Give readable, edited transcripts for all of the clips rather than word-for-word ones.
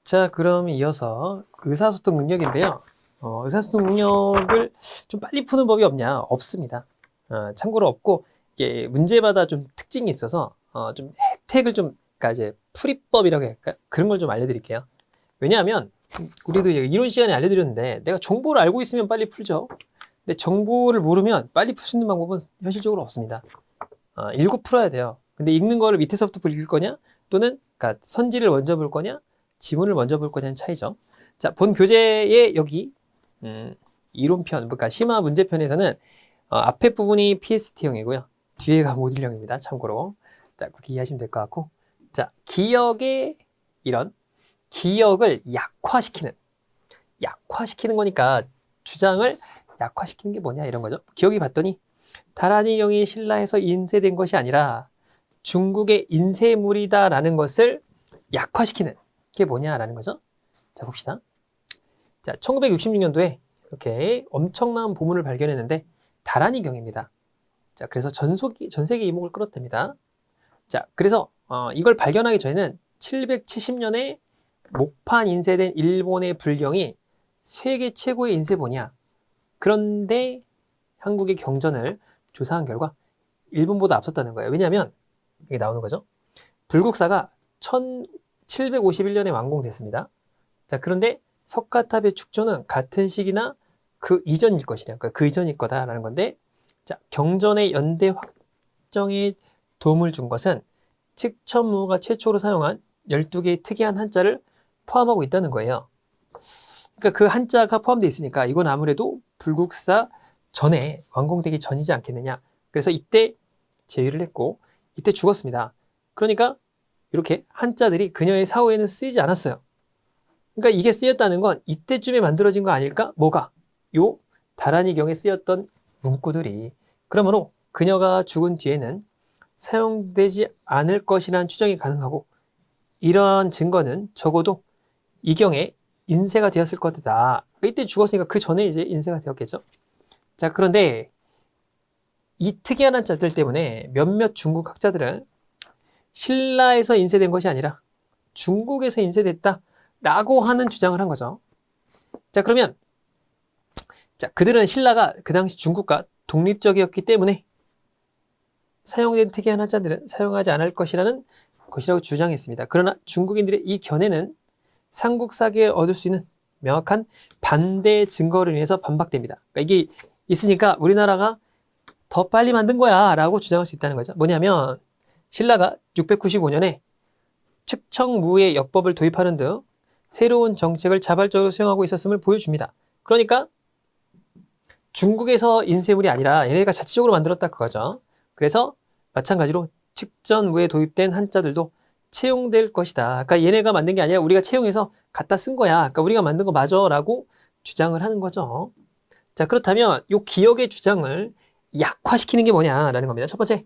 자, 그럼 이어서 의사소통 능력인데요. 의사소통 능력을 좀 빨리 푸는 법이 없냐? 없습니다. 참고로 없고, 이게 문제마다 좀 특징이 있어서, 좀 혜택을 좀, 그러니까 이제 풀이법이라고 할까? 그런 걸 좀 알려드릴게요. 왜냐하면, 우리도 이론 시간에 알려드렸는데, 내가 정보를 알고 있으면 빨리 풀죠. 근데 정보를 모르면 빨리 풀 수 있는 방법은 현실적으로 없습니다. 읽고 풀어야 돼요. 근데 읽는 거를 밑에서부터 읽을 거냐? 또는, 그러니까 선지를 먼저 볼 거냐? 지문을 먼저 볼 거냐는 차이죠. 자, 본 교재의 여기 이론편, 그러니까 심화 문제편에서는 앞에 부분이 PST형이고요. 뒤에가 모듈형입니다. 참고로. 자, 그렇게 이해하시면 될 것 같고. 자, 기억의 이런 기억을 약화시키는 거니까 주장을 약화시키는 게 뭐냐 이런 거죠. 기억이 봤더니 다란이경이 신라에서 인쇄된 것이 아니라 중국의 인쇄물이다라는 것을 약화시키는 게 뭐냐라는 거죠. 자, 봅시다. 자, 1966년도에 이렇게 엄청난 보물을 발견했는데 다란이경입니다. 자, 그래서 전 세계 이목을 끌었답니다. 자, 그래서 이걸 발견하기 전에는 770년에 목판 인쇄된 일본의 불경이 세계 최고의 인쇄본이야. 그런데 한국의 경전을 조사한 결과 일본보다 앞섰다는 거예요. 왜냐하면 이게 나오는 거죠. 불국사가 1751년에 완공됐습니다. 자, 그런데 석가탑의 축조는 같은 시기나 그 이전일 것이냐, 그러니까 그 이전일 거다라는 건데, 자, 경전의 연대 확정에 도움을 준 것은 측천무가 최초로 사용한 12개의 특이한 한자를 포함하고 있다는 거예요. 그러니까 그 한자가 포함되어 있으니까 이건 아무래도 불국사 전에 완공되기 전이지 않겠느냐. 그래서 이때 제위를 했고 이때 죽었습니다. 그러니까 이렇게 한자들이 그녀의 사후에는 쓰이지 않았어요. 그러니까 이게 쓰였다는 건 이때쯤에 만들어진 거 아닐까? 뭐가? 요 다란이경에 쓰였던 문구들이. 그러므로 그녀가 죽은 뒤에는 사용되지 않을 것이라는 추정이 가능하고, 이러한 증거는 적어도 이 경에 인쇄가 되었을 것이다. 이때 죽었으니까 그 전에 이제 인쇄가 되었겠죠. 자, 그런데 이 특이한 한자들 때문에 몇몇 중국 학자들은 신라에서 인쇄된 것이 아니라 중국에서 인쇄됐다라고 하는 주장을 한 거죠. 자, 그러면 그들은 신라가 그 당시 중국과 독립적이었기 때문에 사용된 특이한 한자들은 사용하지 않을 것이라고 주장했습니다. 그러나 중국인들의 이 견해는 삼국사기에 얻을 수 있는 명확한 반대 증거로 인해서 반박됩니다. 그러니까 이게 있으니까 우리나라가 더 빨리 만든 거야 라고 주장할 수 있다는 거죠. 뭐냐면 신라가 695년에 측청무의 역법을 도입하는 등 새로운 정책을 자발적으로 수행하고 있었음을 보여줍니다. 그러니까 중국에서 인쇄물이 아니라 얘네가 자체적으로 만들었다 그거죠. 그래서 마찬가지로 측전무에 도입된 한자들도 채용될 것이다. 그러니까 얘네가 만든 게 아니라 우리가 채용해서 갖다 쓴 거야. 그러니까 우리가 만든 거 맞아 라고 주장을 하는 거죠. 자, 그렇다면 이 기억의 주장을 약화시키는 게 뭐냐라는 겁니다. 첫 번째,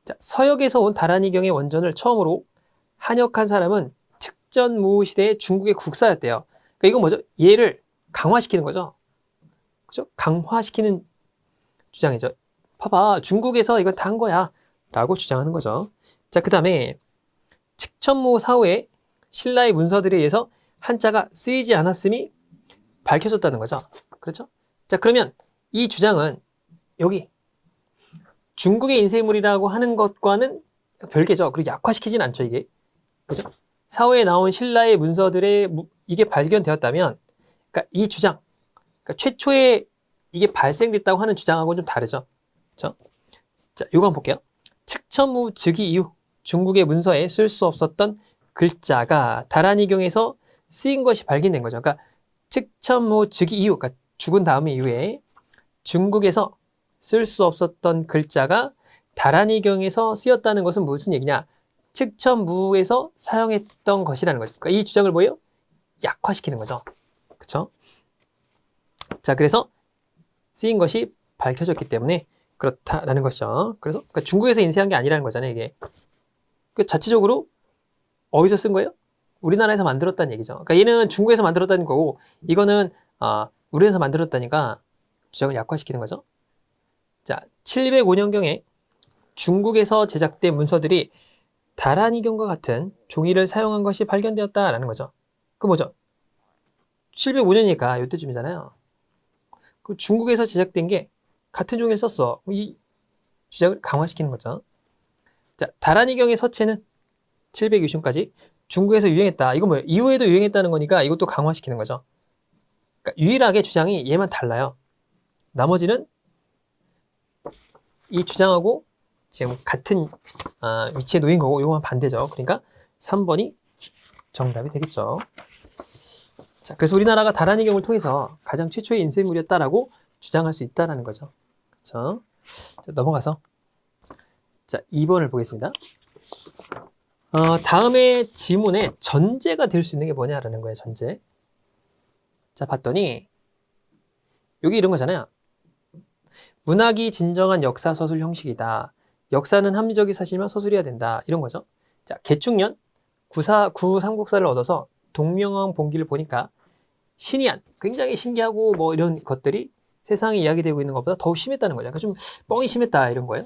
자, 서역에서 온 다란이경의 원전을 처음으로 한역한 사람은 측전무 시대의 중국의 국사였대요. 그러니까 이건 뭐죠? 얘를 강화시키는 거죠. 그죠? 강화시키는 주장이죠. 봐봐, 중국에서 이건 다 한 거야 라고 주장하는 거죠. 자, 그 다음에 측천무 사후에 신라의 문서들에 의해서 한자가 쓰이지 않았음이 밝혀졌다는 거죠. 그렇죠? 자, 그러면 이 주장은 여기 중국의 인쇄물이라고 하는 것과는 별개죠. 그리고 약화시키진 않죠, 이게. 그죠? 사후에 나온 신라의 문서들에 이게 발견되었다면, 그러니까 이 주장, 그러니까 최초에 이게 발생됐다고 하는 주장하고는 좀 다르죠. 그렇죠? 자, 요거 한번 볼게요. 측천무 즉위 이후 중국의 문서에 쓸 수 없었던 글자가 다란이경에서 쓰인 것이 발견된 거죠. 그러니까 측천무 즉위 이후, 그러니까 죽은 다음 이후에 중국에서 쓸 수 없었던 글자가 다란이경에서 쓰였다는 것은 무슨 얘기냐? 측천무에서 사용했던 것이라는 거죠. 그러니까 이 주장을 뭐예요? 약화시키는 거죠. 그렇죠? 자, 그래서 쓰인 것이 밝혀졌기 때문에 그렇다라는 것이죠. 그래서 그러니까 중국에서 인쇄한 게 아니라는 거잖아요, 이게. 자체적으로 어디서 쓴 거예요? 우리나라에서 만들었다는 얘기죠. 그러니까 얘는 중국에서 만들었다는 거고, 이거는 우리나라에서 만들었다니까 주장을 약화시키는 거죠. 자, 705년경에 중국에서 제작된 문서들이 다란이경과 같은 종이를 사용한 것이 발견되었다라는 거죠. 그 뭐죠? 705년이니까 이때쯤이잖아요. 그 중국에서 제작된 게 같은 종이를 썼어. 이 주장을 강화시키는 거죠. 자, 다란이경의 서체는 720년까지 중국에서 유행했다. 이건 뭐예요? 이후에도 유행했다는 거니까 이것도 강화시키는 거죠. 그러니까 유일하게 주장이 얘만 달라요. 나머지는 이 주장하고 지금 같은 위치에 놓인 거고 이거만 반대죠. 그러니까 3번이 정답이 되겠죠. 자, 그래서 우리나라가 다란이경을 통해서 가장 최초의 인쇄물이었다라고 주장할 수 있다라는 거죠. 그렇죠? 자, 넘어가서 자, 2번을 보겠습니다. 다음에 지문에 전제가 될 수 있는 게 뭐냐라는 거예요. 전제. 자, 봤더니 여기 이런 거잖아요. 문학이 진정한 역사 서술 형식이다. 역사는 합리적인 사실이면 서술해야 된다. 이런 거죠. 자, 개축년 구삼국사를 얻어서 동명왕 봉기를 보니까 신이한 굉장히 신기하고 뭐 이런 것들이 세상에 이야기되고 있는 것보다 더욱 심했다는 거죠. 그러니까 좀 뻥이 심했다 이런 거예요.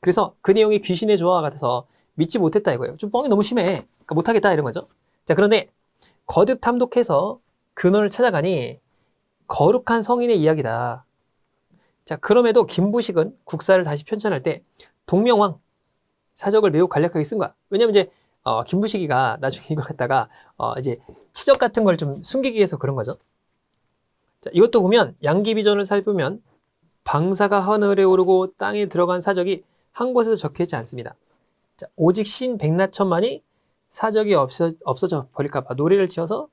그래서 그 내용이 귀신의 조화가 같아서 믿지 못했다 이거예요. 좀 뻥이 너무 심해. 그러니까 못하겠다 이런 거죠. 자, 그런데 거듭 탐독해서 근원을 찾아가니 거룩한 성인의 이야기다. 자, 그럼에도 김부식은 국사를 다시 편찬할 때 동명왕 사적을 매우 간략하게 쓴 거야. 왜냐면 이제 김부식이가 나중에 이걸 갖다가 이제 치적 같은 걸 좀 숨기기 위해서 그런 거죠. 자, 이것도 보면 양기비전을 살펴보면 방사가 하늘에 오르고 땅에 들어간 사적이 한 곳에서 적혀있지 않습니다. 자, 오직 신 백나천만이 사적이 없어져 버릴까봐 노래를 지어서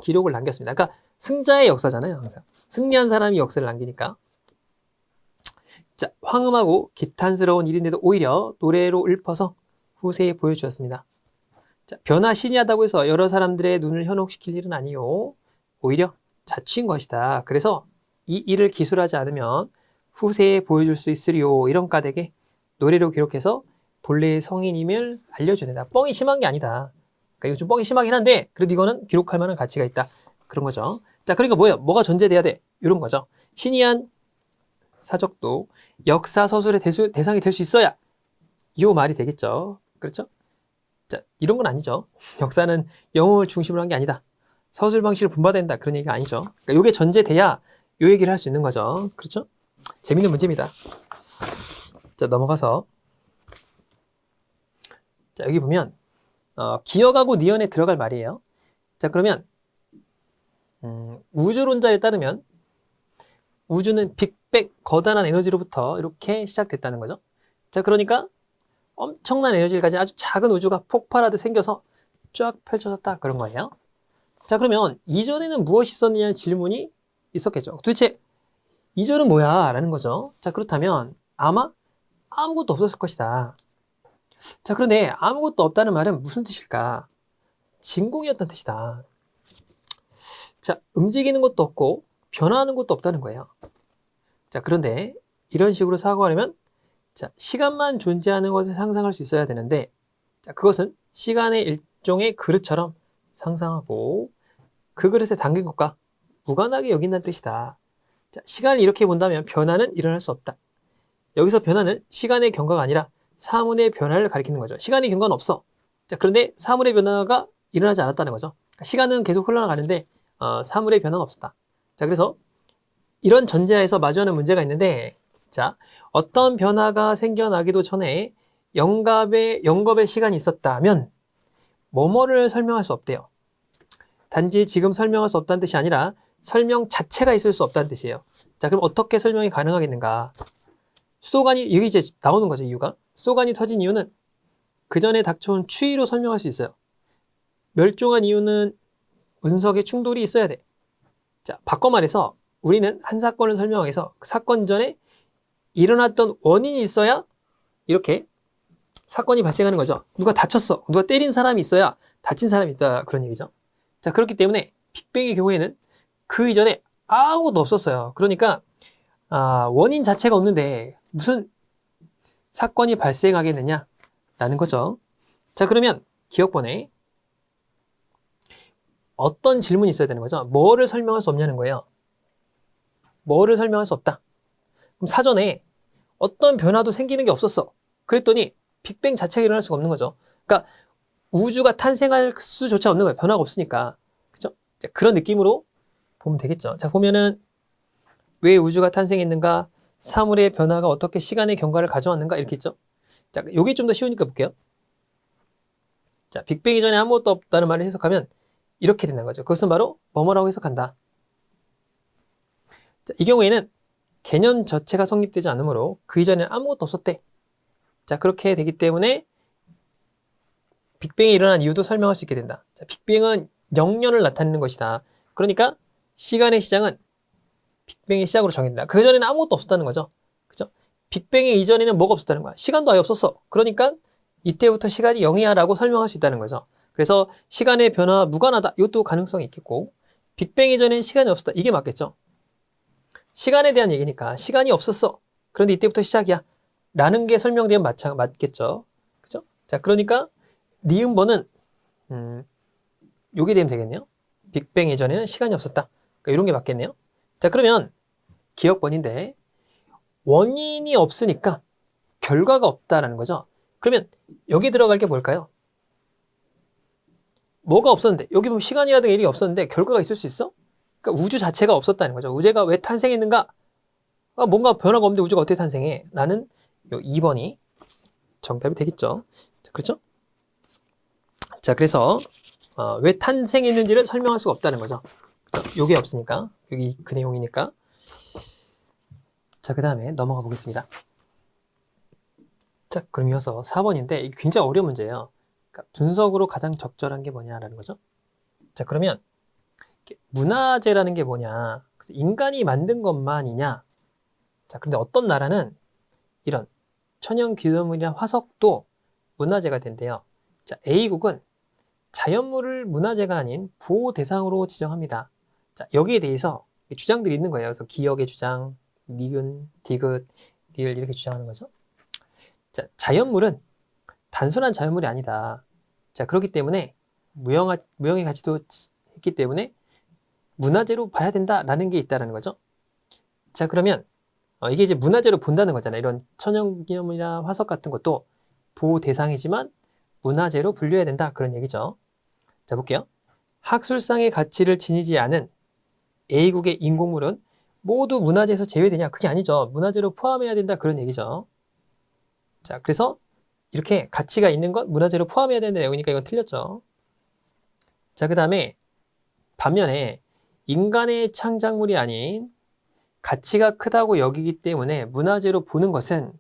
기록을 남겼습니다. 그러니까 승자의 역사잖아요. 항상 승리한 사람이 역사를 남기니까. 자, 황음하고 기탄스러운 일인데도 오히려 노래로 읊어서 후세에 보여주었습니다. 자, 변화신이하다고 해서 여러 사람들의 눈을 현혹시킬 일은 아니요. 오히려 자취인 것이다. 그래서 이 일을 기술하지 않으면 후세에 보여줄 수 있으리요. 이런 까닭에 노래로 기록해서 본래의 성인임을 알려줘야 된다. 뻥이 심한 게 아니다. 그러니까 이거 좀 뻥이 심하긴 한데 그래도 이거는 기록할 만한 가치가 있다. 그런 거죠. 자, 그러니까 뭐예요? 뭐가 전제돼야 돼? 이런 거죠. 신이한 사적도 역사 서술의 대상이 될 수 있어야 이 말이 되겠죠. 그렇죠? 자, 이런 건 아니죠. 역사는 영웅을 중심으로 한 게 아니다. 서술 방식을 본받아야 된다. 그런 얘기가 아니죠. 그러니까 이게 전제돼야 이 얘기를 할 수 있는 거죠. 그렇죠? 재밌는 문제입니다. 자, 넘어가서 자, 여기 보면 기억하고 니언에 들어갈 말이에요. 자, 그러면 우주론자에 따르면 우주는 빅뱅, 거대한 에너지로부터 이렇게 시작됐다는 거죠. 자, 그러니까 엄청난 에너지를 가진 아주 작은 우주가 폭발하듯 생겨서 쫙 펼쳐졌다 그런 거예요. 자, 그러면 이전에는 무엇이 있었느냐는 질문이 있었겠죠. 도대체 이전은 뭐야? 라는 거죠. 자, 그렇다면 아마 아무것도 없었을 것이다. 자, 그런데 아무것도 없다는 말은 무슨 뜻일까? 진공이었다는 뜻이다. 자, 움직이는 것도 없고 변화하는 것도 없다는 거예요. 자, 그런데 이런 식으로 사고하려면 자, 시간만 존재하는 것을 상상할 수 있어야 되는데 자, 그것은 시간의 일종의 그릇처럼 상상하고 그 그릇에 담긴 것과 무관하게 여긴다는 뜻이다. 자, 시간을 이렇게 본다면 변화는 일어날 수 없다. 여기서 변화는 시간의 경과가 아니라 사물의 변화를 가리키는 거죠. 시간의 경과는 없어. 자, 그런데 사물의 변화가 일어나지 않았다는 거죠. 시간은 계속 흘러나가는데 사물의 변화는 없었다. 자, 그래서 이런 전제하에서 마주하는 문제가 있는데 자, 어떤 변화가 생겨나기도 전에 영겁의 시간이 있었다면 뭐뭐를 설명할 수 없대요. 단지 지금 설명할 수 없다는 뜻이 아니라 설명 자체가 있을 수 없다는 뜻이에요. 자, 그럼 어떻게 설명이 가능하겠는가? 수도관이 여기 이제 나오는 거죠. 이유가 수도관이 터진 이유는 그 전에 닥쳐온 추위로 설명할 수 있어요. 멸종한 이유는 운석의 충돌이 있어야 돼. 자, 바꿔 말해서 우리는 한 사건을 설명하기 위해서 그 사건 전에 일어났던 원인이 있어야 이렇게 사건이 발생하는 거죠. 누가 다쳤어. 누가 때린 사람이 있어야 다친 사람이 있다. 그런 얘기죠. 자, 그렇기 때문에 빅뱅의 경우에는 그 이전에 아무것도 없었어요. 그러니까 원인 자체가 없는데 무슨 사건이 발생하겠느냐라는 거죠. 자, 그러면 기억번에 어떤 질문이 있어야 되는 거죠? 뭐를 설명할 수 없냐는 거예요. 뭐를 설명할 수 없다. 그럼 사전에 어떤 변화도 생기는 게 없었어. 그랬더니 빅뱅 자체가 일어날 수가 없는 거죠. 그러니까 우주가 탄생할 수조차 없는 거예요. 변화가 없으니까. 그죠? 자, 그런 느낌으로 보면 되겠죠. 자, 보면은 왜 우주가 탄생했는가? 사물의 변화가 어떻게 시간의 경과를 가져왔는가? 이렇게 있죠. 자, 요게 좀 더 쉬우니까 볼게요. 자, 빅뱅 이전에 아무것도 없다는 말을 해석하면 이렇게 된다는 거죠. 그것은 바로 뭐뭐라고 해석한다. 자, 이 경우에는 개념 자체가 성립되지 않으므로 그 이전에는 아무것도 없었대. 자, 그렇게 되기 때문에 빅뱅이 일어난 이유도 설명할 수 있게 된다. 자, 빅뱅은 0년을 나타내는 것이다. 그러니까 시간의 시작은 빅뱅의 시작으로 정해진다. 그 전에는 아무것도 없었다는 거죠. 그죠? 빅뱅의 이전에는 뭐가 없었다는 거야. 시간도 아예 없었어. 그러니까 이때부터 시간이 0이야 라고 설명할 수 있다는 거죠. 그래서 시간의 변화와 무관하다. 이것도 가능성이 있겠고, 빅뱅 이전에는 시간이 없었다. 이게 맞겠죠. 시간에 대한 얘기니까 시간이 없었어. 그런데 이때부터 시작이야. 라는 게 설명되면 맞겠죠. 그죠? 자, 그러니까 니은번은 요게 되면 되겠네요. 빅뱅 이전에는 시간이 없었다. 그러니까 이런 게 맞겠네요. 자, 그러면 기억번인데 원인이 없으니까 결과가 없다라는 거죠. 그러면 여기 들어갈 게 뭘까요? 뭐가 없었는데, 여기 보면 시간이라든가 일이 없었는데 결과가 있을 수 있어? 그러니까 우주 자체가 없었다는 거죠. 우주가 왜 탄생했는가? 뭔가 변화가 없는데 우주가 어떻게 탄생해? 라는 요 2번이 정답이 되겠죠. 그렇죠? 자, 그래서 왜 탄생했는지를 설명할 수가 없다는 거죠. 요게 없으니까, 여기 그 내용이니까. 자, 그 다음에 넘어가 보겠습니다. 자, 그럼 이어서 4번인데 이게 굉장히 어려운 문제예요. 그러니까 분석으로 가장 적절한 게 뭐냐라는 거죠. 자, 그러면 문화재라는 게 뭐냐? 인간이 만든 것만이냐? 자, 그런데 어떤 나라는 이런 천연 기념물이나 화석도 문화재가 된대요. 자, A국은 자연물을 문화재가 아닌 보호 대상으로 지정합니다. 자, 여기에 대해서 주장들이 있는 거예요. 그래서 기역의 주장, 니은, 디귿, 리을 이렇게 주장하는 거죠. 자, 자연물은 단순한 자연물이 아니다. 자, 그렇기 때문에 무형의 가치도 있기 때문에 문화재로 봐야 된다라는 게 있다라는 거죠. 자, 그러면 이게 이제 문화재로 본다는 거잖아요. 이런 천연기념물이나 화석 같은 것도 보호 대상이지만 문화재로 분류해야 된다. 그런 얘기죠. 자, 볼게요. 학술상의 가치를 지니지 않은 A국의 인공물은 모두 문화재에서 제외되냐? 그게 아니죠. 문화재로 포함해야 된다. 그런 얘기죠. 자, 그래서 이렇게 가치가 있는 건 문화재로 포함해야 되는 내용이니까 이건 틀렸죠. 자, 그 다음에 반면에 인간의 창작물이 아닌 가치가 크다고 여기기 때문에 문화재로 보는 것은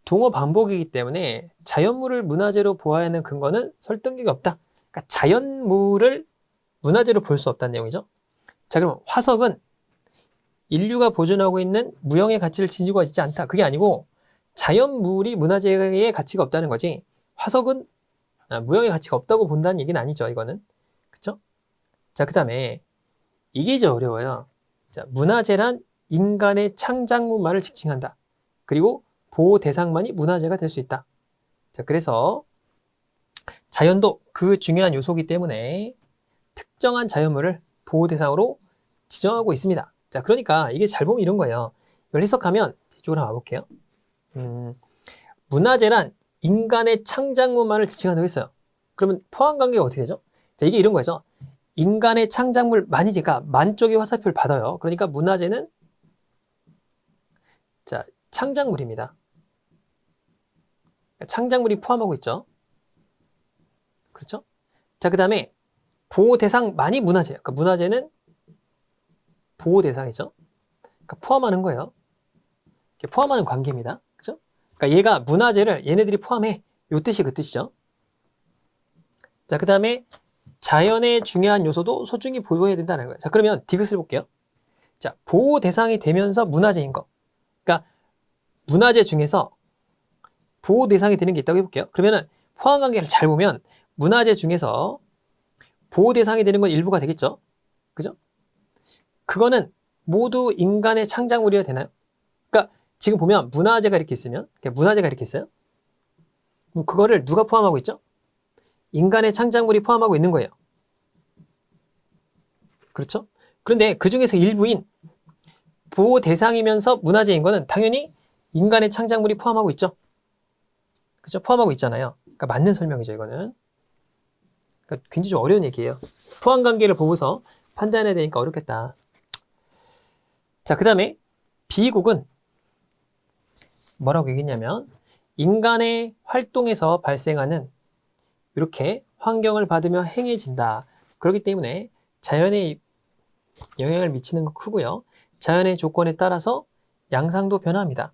동어 반복이기 때문에 자연물을 문화재로 보아야 하는 근거는 설득력이 없다. 그러니까 자연물을 문화재로 볼 수 없다는 내용이죠. 자, 그럼 화석은 인류가 보존하고 있는 무형의 가치를 지니고 있지 않다. 그게 아니고 자연물이 문화재의 가치가 없다는 거지, 화석은 무형의 가치가 없다고 본다는 얘기는 아니죠. 이거는. 그쵸? 자, 그 다음에 이게 이제 어려워요. 자, 문화재란 인간의 창작물만을 지칭한다. 그리고 보호 대상만이 문화재가 될 수 있다. 자, 그래서 자연도 그 중요한 요소이기 때문에 특정한 자연물을 보호 대상으로 지정하고 있습니다. 자, 그러니까 이게 잘 보면 이런 거예요. 이걸 해석하면 이쪽으로 와볼게요. 문화재란 인간의 창작물만을 지칭한다고 했어요. 그러면 포함 관계가 어떻게 되죠? 자, 이게 이런 거죠. 인간의 창작물만이니까 만 쪽의 화살표를 받아요. 그러니까 문화재는 자, 창작물입니다. 창작물이 포함하고 있죠. 그렇죠? 자, 그 다음에 보호 대상만이 문화재예요. 그러니까 문화재는 보호 대상이죠. 그러니까 포함하는 거예요. 포함하는 관계입니다. 그죠? 그러니까 얘가 문화재를 얘네들이 포함해. 요 뜻이 그 뜻이죠. 자, 그 다음에 자연의 중요한 요소도 소중히 보호해야 된다는 거예요. 자, 그러면 디귿을 볼게요. 자, 보호 대상이 되면서 문화재인 거. 그러니까 문화재 중에서 보호 대상이 되는 게 있다고 해볼게요. 그러면은 포함 관계를 잘 보면 문화재 중에서 보호 대상이 되는 건 일부가 되겠죠. 그죠? 그거는 모두 인간의 창작물이어야 되나요? 그러니까 지금 보면 문화재가 이렇게 있으면, 문화재가 이렇게 있어요. 그럼 그거를 누가 포함하고 있죠? 인간의 창작물이 포함하고 있는 거예요. 그렇죠? 그런데 그 중에서 일부인 보호 대상이면서 문화재인 거는 당연히 인간의 창작물이 포함하고 있죠. 그죠? 포함하고 있잖아요. 그러니까 맞는 설명이죠, 이거는. 그러니까 굉장히 좀 어려운 얘기예요. 포함관계를 보고서 판단해야 되니까 어렵겠다. 자, 그 다음에 B국은 뭐라고 얘기했냐면 인간의 활동에서 발생하는 이렇게 환경을 받으며 행해진다. 그렇기 때문에 자연에 영향을 미치는 건 크고요. 자연의 조건에 따라서 양상도 변화합니다.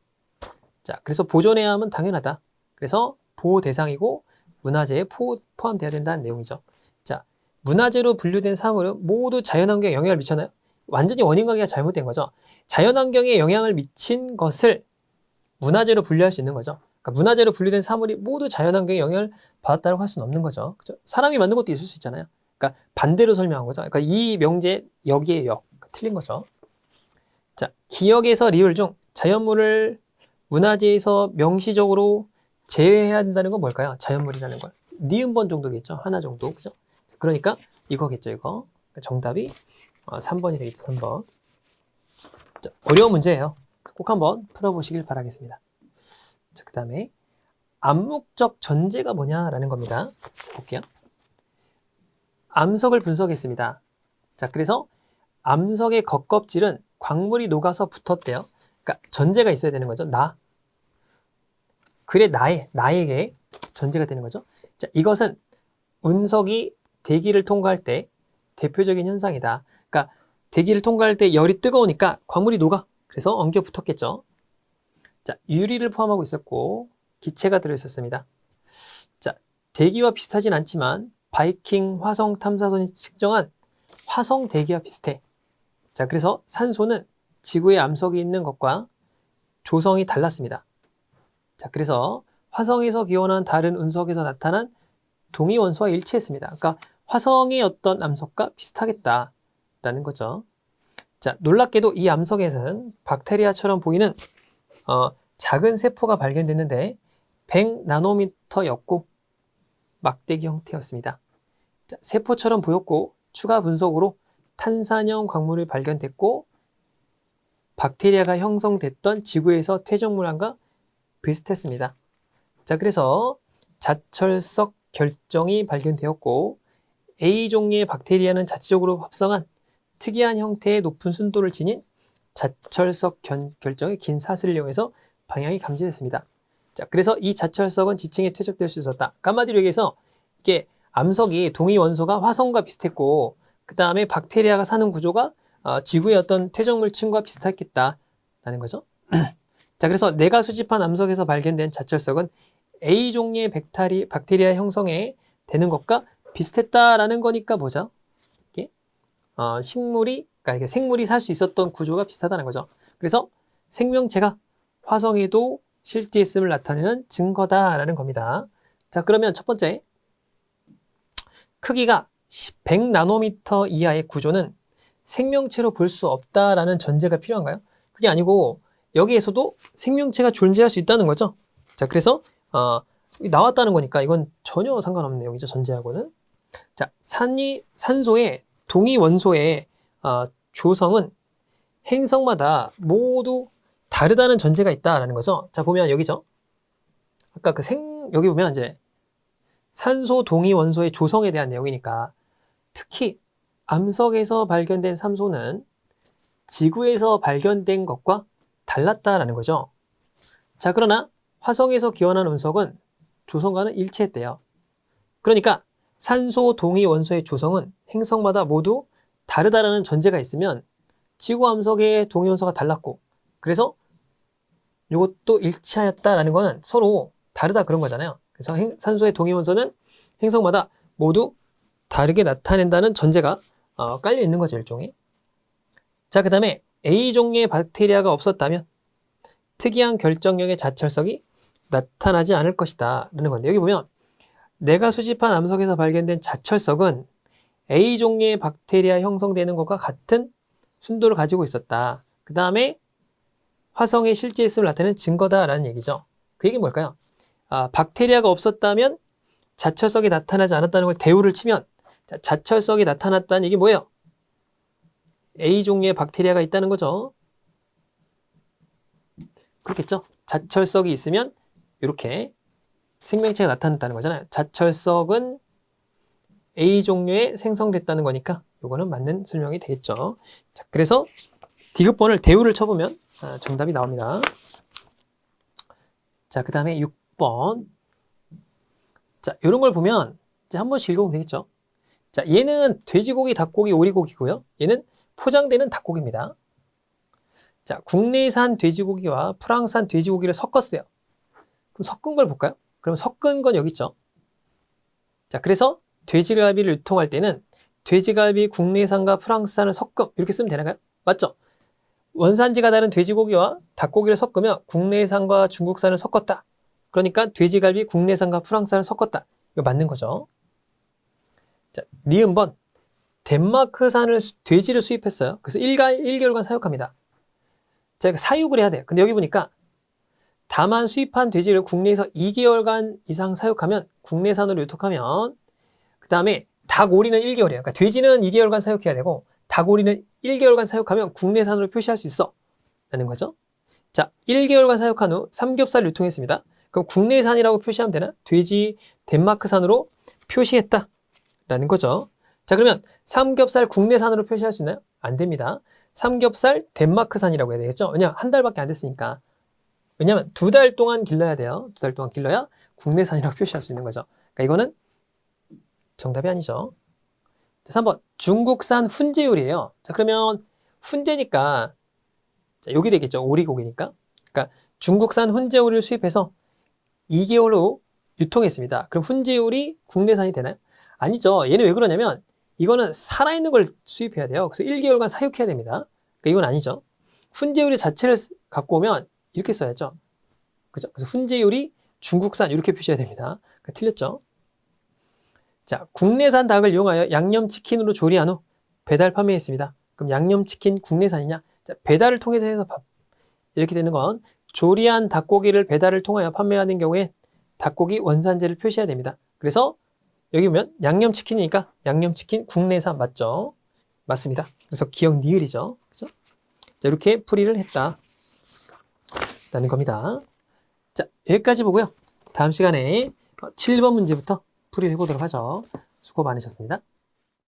자, 그래서 보존해야 하면 당연하다. 그래서 보호 대상이고 문화재에 포함돼야 된다는 내용이죠. 자, 문화재로 분류된 사물은 모두 자연환경에 영향을 미쳤나요? 완전히 원인관계가 잘못된 거죠. 자연환경에 영향을 미친 것을 문화재로 분류할 수 있는 거죠. 그러니까 문화재로 분류된 사물이 모두 자연환경에 영향을 받았다고 할 수는 없는 거죠. 그렇죠? 사람이 만든 것도 있을 수 있잖아요. 그러니까 반대로 설명한 거죠. 그러니까 이 명제 여기에 역 틀린 거죠. 자, 기역에서 리을 중 자연물을 문화재에서 명시적으로 제외해야 된다는 건 뭘까요? 자연물이라는 걸. 니은번 정도겠죠. 하나 정도. 그죠? 그러니까 이거겠죠, 이거. 정답이 3번이 되겠죠, 3번. 자, 어려운 문제예요. 꼭 한번 풀어보시길 바라겠습니다. 자, 그 다음에 암묵적 전제가 뭐냐라는 겁니다. 자, 볼게요. 암석을 분석했습니다. 자, 그래서 암석의 겉껍질은 광물이 녹아서 붙었대요. 그러니까 전제가 있어야 되는 거죠. 그래 나에게 전제가 되는 거죠. 자, 이것은 운석이 대기를 통과할 때 대표적인 현상이다. 그러니까 대기를 통과할 때 열이 뜨거우니까 광물이 녹아. 그래서 엉겨 붙었겠죠. 자, 유리를 포함하고 있었고 기체가 들어있었습니다. 자, 대기와 비슷하진 않지만 바이킹 화성 탐사선이 측정한 화성 대기와 비슷해. 자, 그래서 산소는 지구에 암석이 있는 것과 조성이 달랐습니다. 자, 그래서 화성에서 기원한 다른 운석에서 나타난 동위 원소와 일치했습니다. 그러니까 화성의 어떤 암석과 비슷하겠다라는 거죠. 자, 놀랍게도 이 암석에서는 박테리아처럼 보이는 작은 세포가 발견됐는데 100나노미터였고 막대기 형태였습니다. 자, 세포처럼 보였고 추가 분석으로 탄산형 광물이 발견됐고 박테리아가 형성됐던 지구에서 퇴적물과 비슷했습니다. 자, 그래서 자철석 결정이 발견되었고 A종류의 박테리아는 자체적으로 합성한 특이한 형태의 높은 순도를 지닌 자철석 결정의 긴 사슬을 이용해서 방향이 감지됐습니다. 자, 그래서 이 자철석은 지층에 퇴적될 수 있었다. 한마디로 얘기해서 이게 암석이 동위 원소가 화성과 비슷했고 그 다음에 박테리아가 사는 구조가 지구의 어떤 퇴적물층과 비슷했겠다라는 거죠. 자, 그래서 내가 수집한 암석에서 발견된 자철석은 A종류의 박테리아 형성에 되는 것과 비슷했다라는 거니까 뭐죠? 이게 그러니까 생물이 살 수 있었던 구조가 비슷하다는 거죠. 그래서 생명체가 화성에도 실제 있음을 나타내는 증거다라는 겁니다. 자, 그러면 첫 번째 크기가 100나노미터 이하의 구조는 생명체로 볼 수 없다라는 전제가 필요한가요? 그게 아니고 여기에서도 생명체가 존재할 수 있다는 거죠. 자, 그래서 나왔다는 거니까 이건 전혀 상관없는 내용이죠. 전제하고는. 자, 산소의 동위 원소의 조성은 행성마다 모두 다르다는 전제가 있다라는 거죠. 자, 보면 여기죠. 아까 여기 보면 이제 산소 동위 원소의 조성에 대한 내용이니까 특히 암석에서 발견된 산소는 지구에서 발견된 것과 달랐다라는 거죠. 자, 그러나 화성에서 기원한 운석은 조성과는 일치했대요. 그러니까 산소 동위 원소의 조성은 행성마다 모두 다르다라는 전제가 있으면 지구 암석의 동위 원소가 달랐고 그래서 이것도 일치하였다라는 거는 서로 다르다 그런 거잖아요. 그래서 산소의 동위 원소는 행성마다 모두 다르게 나타낸다는 전제가 깔려 있는 거죠, 일종의. 자, 그 다음에 A종류의 박테리아가 없었다면 특이한 결정력의 자철석이 나타나지 않을 것이다 라는 건데 여기 보면 내가 수집한 암석에서 발견된 자철석은 A종류의 박테리아 형성되는 것과 같은 순도를 가지고 있었다. 그 다음에 화성에 실제 있음을 나타내는 증거다라는 얘기죠. 그 얘기는 뭘까요? 박테리아가 없었다면 자철석이 나타나지 않았다는 걸 대우를 치면 자철석이 나타났다는 얘기 뭐예요? A종류의 박테리아가 있다는 거죠. 그렇겠죠? 자철석이 있으면 이렇게 생명체가 나타났다는 거잖아요. 자철석은 A 종류에 생성됐다는 거니까 요거는 맞는 설명이 되겠죠. 자, 그래서 디귿번을 대우를 쳐보면 정답이 나옵니다. 자, 그 다음에 6번. 자, 이런 걸 보면 이제 한 번씩 읽어보면 되겠죠. 자, 얘는 돼지고기, 닭고기, 오리고기고요. 얘는 포장되는 닭고기입니다. 자, 국내산 돼지고기와 프랑스산 돼지고기를 섞었어요. 그럼 섞은 걸 볼까요? 그럼 섞은 건 여기 있죠. 자, 그래서 돼지갈비를 유통할 때는 돼지갈비 국내산과 프랑스산을 섞음 이렇게 쓰면 되나요? 맞죠? 원산지가 다른 돼지고기와 닭고기를 섞으면 국내산과 중국산을 섞었다. 그러니까 돼지갈비 국내산과 프랑스산을 섞었다. 이거 맞는 거죠. 자, 니은번. 덴마크산을 돼지를 수입했어요. 그래서 1개월간 사육합니다. 자, 사육을 해야 돼요. 근데 여기 보니까 다만 수입한 돼지를 국내에서 2개월간 이상 사육하면 국내산으로 유통하면 그 다음에 닭오리는 1개월이에요. 그러니까 돼지는 2개월간 사육해야 되고 닭오리는 1개월간 사육하면 국내산으로 표시할 수 있어 라는 거죠. 자, 1개월간 사육한 후 삼겹살 유통했습니다. 그럼 국내산이라고 표시하면 되나? 돼지 덴마크산으로 표시했다 라는 거죠. 자, 그러면 삼겹살 국내산으로 표시할 수 있나요? 안 됩니다. 삼겹살 덴마크산이라고 해야 되겠죠. 왜냐하면 한 달밖에 안 됐으니까. 왜냐하면 2달 동안 길러야 돼요. 2달 동안 길러야 국내산이라고 표시할 수 있는 거죠. 그러니까 이거는 정답이 아니죠. 자, 3번 중국산 훈제요리예요. 자, 그러면 훈제니까 자, 여기 되겠죠. 오리고기니까. 그러니까 중국산 훈제요리를 수입해서 2개월 후 유통했습니다. 그럼 훈제요리 국내산이 되나요? 아니죠. 얘는 왜 그러냐면 이거는 살아있는 걸 수입해야 돼요. 그래서 1개월간 사육해야 됩니다. 그러니까 이건 아니죠. 훈제요리 자체를 갖고 오면 이렇게 써야죠. 그죠? 그래서 훈제요리 중국산 이렇게 표시해야 됩니다. 그러니까 틀렸죠. 자, 국내산 닭을 이용하여 양념치킨으로 조리한 후 배달 판매했습니다. 그럼 양념치킨 국내산이냐? 자, 배달을 통해서 해서 이렇게 되는 건 조리한 닭고기를 배달을 통하여 판매하는 경우에 닭고기 원산지를 표시해야 됩니다. 그래서 여기 보면 양념치킨이니까 양념치킨 국내산 맞죠? 맞습니다. 그래서 기억 니을이죠. 그죠? 자, 이렇게 풀이를 했다. 라는 겁니다. 자, 여기까지 보고요. 다음 시간에 7번 문제부터 풀이를 해보도록 하죠. 수고 많으셨습니다.